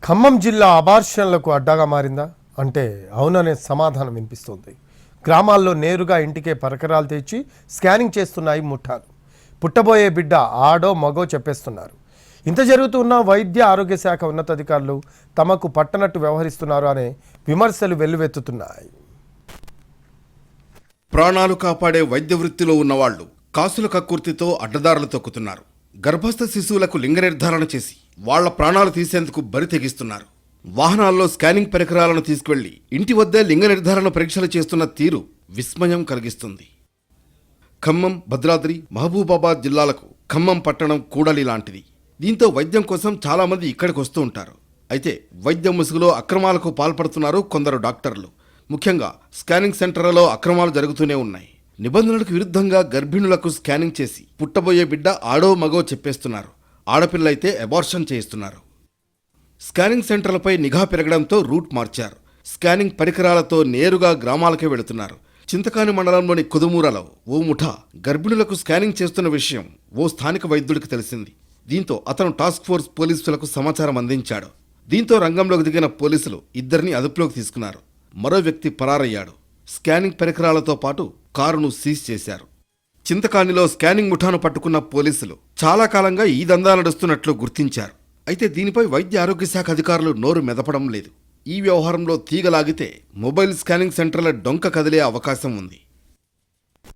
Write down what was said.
ఖమ్మం జిల్లా అబార్షన్లకు అడ్డాగా మారిందా అంటే అవుననే సమాధానం వినిపిస్తోంది. గ్రామాల్లో నేరుగా ఇంటికే పరికరాలు తెచ్చి స్కానింగ్ చేస్తున్నాయి ముఠాలు. పుట్టబోయే బిడ్డ ఆడో మగో చెప్పేస్తున్నారు. ఇంత జరుగుతున్న వైద్య ఆరోగ్య శాఖ ఉన్నతాధికారులు తమకు పట్టనట్టు వ్యవహరిస్తున్నారు అనే విమర్శలు వెల్లువెత్తుతున్నాయి. ప్రాణాలు కాపాడే వైద్య వృత్తిలో ఉన్నవాళ్లు కాసుల కక్కుర్తితో అడ్డదారులు తొక్కుతున్నారు. గర్భస్థ శిశువులకు లింగ నిర్ధారణ చేసి వాళ్ల ప్రాణాలు తీసేందుకు బరి తెగిస్తున్నారు. వాహనాల్లో స్కానింగ్ పరికరాలను తీసుకువెళ్లి ఇంటి వద్దే లింగ నిర్ధారణ పరీక్షలు చేస్తున్న తీరు విస్మయం కలిగిస్తుంది. ఖమ్మం, భద్రాద్రి, మహబూబాబాద్ జిల్లాలకు ఖమ్మం పట్టణం కూడలి లాంటిది. దీంతో వైద్యం కోసం చాలామంది ఇక్కడికి వస్తూ ఉంటారు. అయితే వైద్య ముసుగులో అక్రమాలకు పాల్పడుతున్నారు కొందరు డాక్టర్లు. ముఖ్యంగా స్కానింగ్ సెంటర్లలో అక్రమాలు జరుగుతూనే ఉన్నాయి. నిబంధనలకు విరుద్ధంగా గర్భిణులకు స్కానింగ్ చేసి పుట్టబోయే బిడ్డ ఆడో మగో చెప్పేస్తున్నారు. ఆడపిల్లైతే అబార్షన్ చేయిస్తున్నారు. స్కానింగ్ సెంటర్లపై నిఘా పెరగడంతో రూట్ మార్చారు. స్కానింగ్ పరికరాలతో నేరుగా గ్రామాలకే వెళుతున్నారు. చింతకాని మండలంలోని కుదుమూరలో ఓ ముఠా గర్భిణులకు స్కానింగ్ చేస్తున్న విషయం ఓ స్థానిక వైద్యుడికి తెలిసింది. దీంతో అతను టాస్క్ ఫోర్స్ పోలీసులకు సమాచారం అందించాడు. దీంతో రంగంలోకి దిగిన పోలీసులు ఇద్దరిని అదుపులోకి తీసుకున్నారు. మరో వ్యక్తి పరారయ్యాడు. స్కానింగ్ పరికరాలతో పాటు కారును సీజ్ చేశారు. చింతకానిలో స్కానింగ్ ముఠాను పట్టుకున్న పోలీసులు చాలా కాలంగా ఈ దందా నడుస్తున్నట్లు గుర్తించారు. అయితే దీనిపై వైద్య ఆరోగ్య శాఖ అధికారులు నోరు మెదపడం లేదు. ఈ వ్యవహారంలో తీగలాగితే మొబైల్ స్కానింగ్ సెంటర్ల డొంక కదిలే అవకాశం ఉంది.